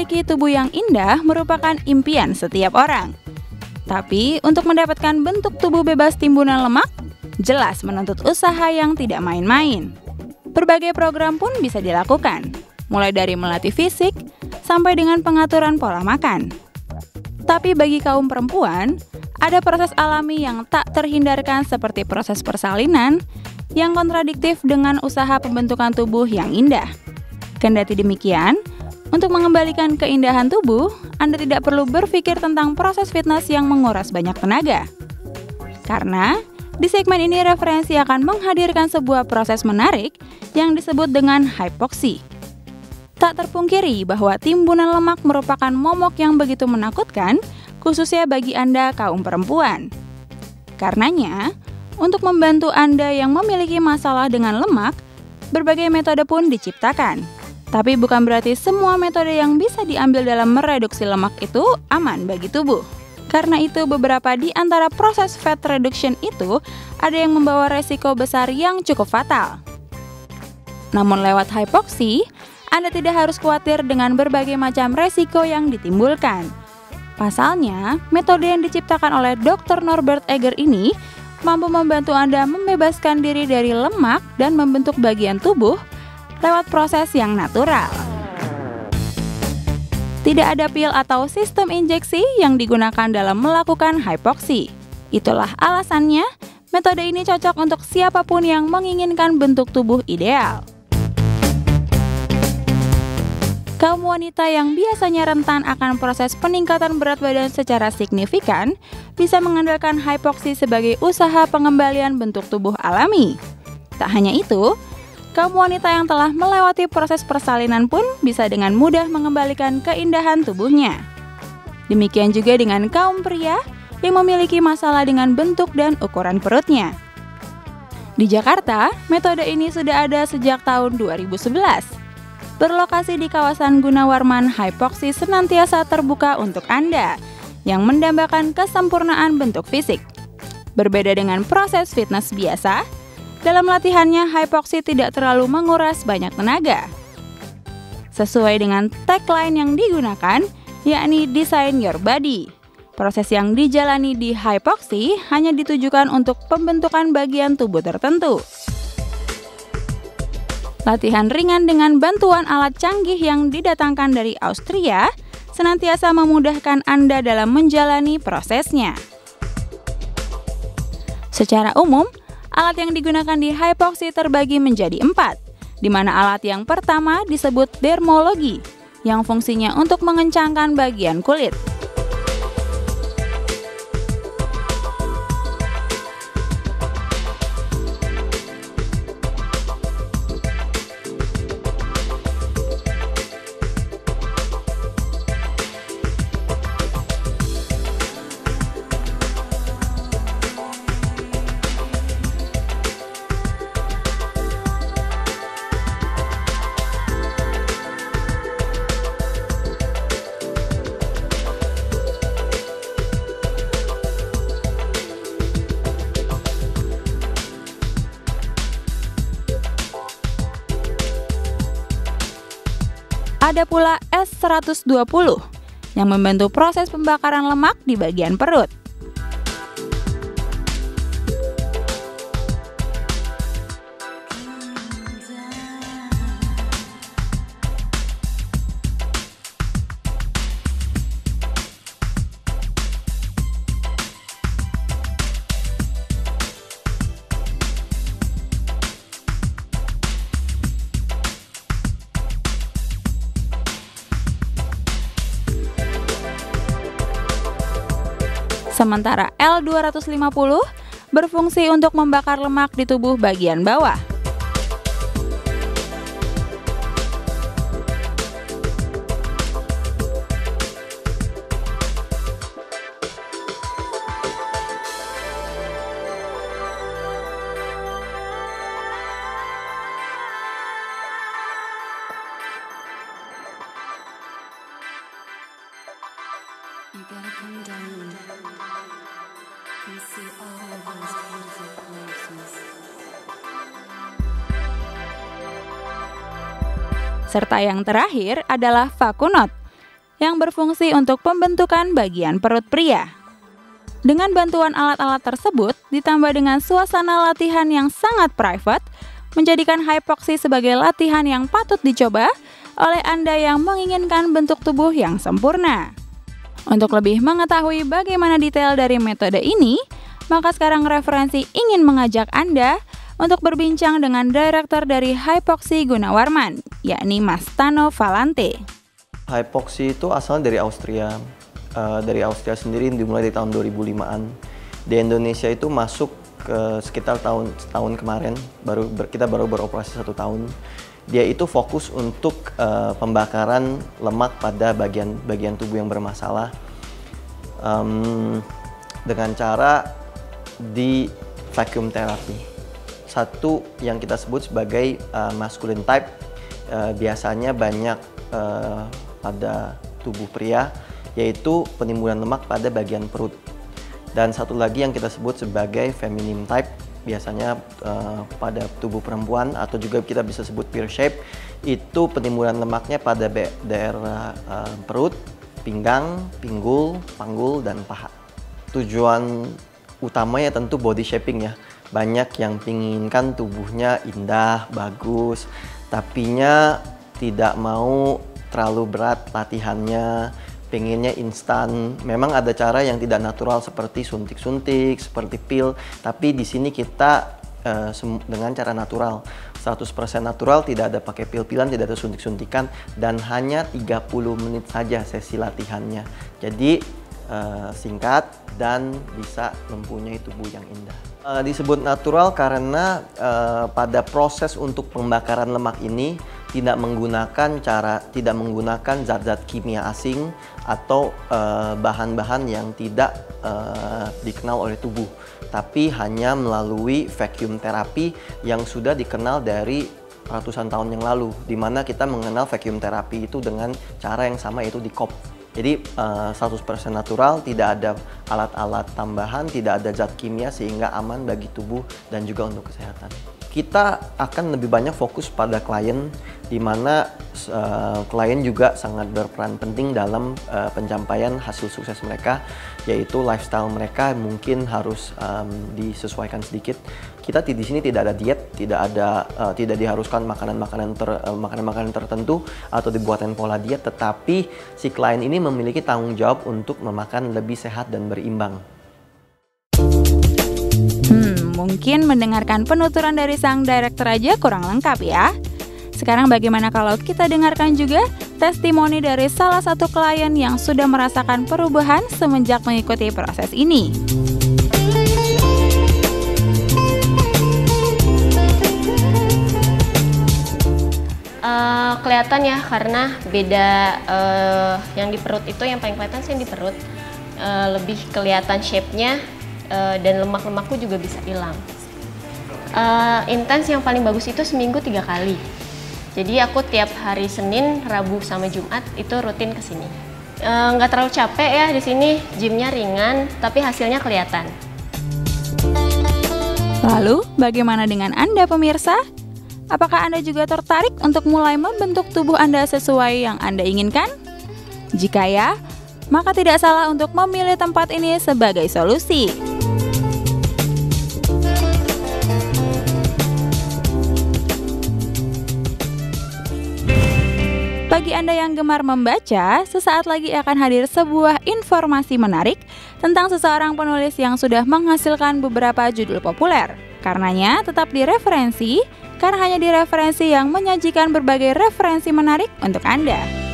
memiliki tubuh yang indah merupakan impian setiap orang. Tapi untuk mendapatkan bentuk tubuh bebas timbunan lemak, jelas menuntut usaha yang tidak main-main. Berbagai program pun bisa dilakukan, mulai dari melatih fisik sampai dengan pengaturan pola makan. Tapi bagi kaum perempuan, ada proses alami yang tak terhindarkan seperti proses persalinan yang kontradiktif dengan usaha pembentukan tubuh yang indah. Kendati demikian, untuk mengembalikan keindahan tubuh, Anda tidak perlu berpikir tentang proses fitness yang menguras banyak tenaga. Karena di segmen ini referensi akan menghadirkan sebuah proses menarik yang disebut dengan hypoxia. Tak terpungkiri bahwa timbunan lemak merupakan momok yang begitu menakutkan, khususnya bagi Anda kaum perempuan. Karenanya, untuk membantu Anda yang memiliki masalah dengan lemak, berbagai metode pun diciptakan. Tapi bukan berarti semua metode yang bisa diambil dalam mereduksi lemak itu aman bagi tubuh. Karena itu beberapa di antara proses fat reduction itu ada yang membawa resiko besar yang cukup fatal. Namun lewat hypoxia, Anda tidak harus khawatir dengan berbagai macam resiko yang ditimbulkan. Pasalnya, metode yang diciptakan oleh Dr. Norbert Egger ini mampu membantu Anda membebaskan diri dari lemak dan membentuk bagian tubuh lewat proses yang natural. Tidak ada pil atau sistem injeksi yang digunakan dalam melakukan hypoxia. Itulah alasannya, metode ini cocok untuk siapapun yang menginginkan bentuk tubuh ideal. Kaum wanita yang biasanya rentan akan proses peningkatan berat badan secara signifikan bisa mengandalkan hypoxia sebagai usaha pengembalian bentuk tubuh alami. Tak hanya itu, kaum wanita yang telah melewati proses persalinan pun bisa dengan mudah mengembalikan keindahan tubuhnya. Demikian juga dengan kaum pria yang memiliki masalah dengan bentuk dan ukuran perutnya. Di Jakarta, metode ini sudah ada sejak tahun 2011. Berlokasi di kawasan Gunawarman, hypoxia senantiasa terbuka untuk Anda yang mendambakan kesempurnaan bentuk fisik. Berbeda dengan proses fitness biasa, dalam latihannya hypoxia tidak terlalu menguras banyak tenaga. Sesuai dengan tagline yang digunakan, yakni Design Your Body. Proses yang dijalani di hypoxia hanya ditujukan untuk pembentukan bagian tubuh tertentu. Latihan ringan dengan bantuan alat canggih yang didatangkan dari Austria senantiasa memudahkan Anda dalam menjalani prosesnya. Secara umum, alat yang digunakan di hypoxia terbagi menjadi 4, di mana alat yang pertama disebut dermologi, yang fungsinya untuk mengencangkan bagian kulit. Ada pula S120 yang membantu proses pembakaran lemak di bagian perut. Sementara L250 berfungsi untuk membakar lemak di tubuh bagian bawah. You gotta come down and see all of those beautiful places. Serta yang terakhir adalah Vacunot, yang berfungsi untuk pembentukan bagian perut pria. Dengan bantuan alat-alat tersebut, ditambah dengan suasana latihan yang sangat private, menjadikan hypoxia sebagai latihan yang patut dicoba oleh Anda yang menginginkan bentuk tubuh yang sempurna. Untuk lebih mengetahui bagaimana detail dari metode ini, maka sekarang referensi ingin mengajak Anda untuk berbincang dengan direktur dari Hypoxia Gunawarman, yakni Mas Tano Valante. Hypoxia itu asalnya dari Austria. Dari Austria sendiri dimulai dari tahun 2005-an. Di Indonesia itu masuk ke sekitar tahun kemarin, kita baru beroperasi 1 tahun. Dia itu fokus untuk pembakaran lemak pada bagian tubuh yang bermasalah dengan cara di vacuum therapy. Satu yang kita sebut sebagai masculine type, biasanya banyak pada tubuh pria, yaitu penimbunan lemak pada bagian perut. Dan satu lagi yang kita sebut sebagai feminine type, biasanya pada tubuh perempuan, atau juga kita bisa sebut pear shape, itu penimbunan lemaknya pada daerah perut, pinggang, pinggul, panggul, dan paha. Tujuan utamanya tentu body shaping ya. Banyak yang menginginkan tubuhnya indah, bagus, tapinya tidak mau terlalu berat latihannya, pengennya instan. Memang ada cara yang tidak natural seperti suntik-suntik, seperti pil, tapi di sini kita dengan cara natural. 100% natural, tidak ada pakai pil-pilan, tidak ada suntik-suntikan, dan hanya 30 menit saja sesi latihannya. Jadi singkat dan bisa mempunyai tubuh yang indah. Disebut natural karena pada proses untuk pembakaran lemak ini tidak menggunakan zat-zat kimia asing atau bahan-bahan yang tidak dikenal oleh tubuh, tapi hanya melalui vacuum therapy yang sudah dikenal dari ratusan tahun yang lalu, di mana kita mengenal vacuum therapy itu dengan cara yang sama, yaitu di COP. Jadi 100% natural, tidak ada alat-alat tambahan, tidak ada zat kimia, sehingga aman bagi tubuh dan juga untuk kesehatan. Kita akan lebih banyak fokus pada klien, di mana klien juga sangat berperan penting dalam pencapaian hasil sukses mereka, yaitu lifestyle mereka mungkin harus disesuaikan sedikit. Kita di sini tidak ada diet, tidak diharuskan makanan-makanan tertentu atau dibuatkan pola diet, tetapi si klien ini memiliki tanggung jawab untuk memakan lebih sehat dan berimbang. Mungkin mendengarkan penuturan dari sang direktur aja kurang lengkap ya. Sekarang bagaimana kalau kita dengarkan juga testimoni dari salah satu klien yang sudah merasakan perubahan semenjak mengikuti proses ini. Kelihatan ya, karena beda yang di perut itu, yang paling kelihatan sih yang di perut, lebih kelihatan shape-nya, dan lemak-lemakku juga bisa hilang. Intens yang paling bagus itu seminggu 3 kali. Jadi aku tiap hari Senin, Rabu, sama Jumat itu rutin ke sini. Nggak terlalu capek ya di sini, gymnya ringan, tapi hasilnya kelihatan. Lalu, bagaimana dengan Anda pemirsa? Apakah Anda juga tertarik untuk mulai membentuk tubuh Anda sesuai yang Anda inginkan? Jika ya, maka tidak salah untuk memilih tempat ini sebagai solusi. Bagi Anda yang gemar membaca, sesaat lagi akan hadir sebuah informasi menarik tentang seseorang penulis yang sudah menghasilkan beberapa judul populer. Karenanya, tetap di referensi, karena hanya di referensi yang menyajikan berbagai referensi menarik untuk Anda.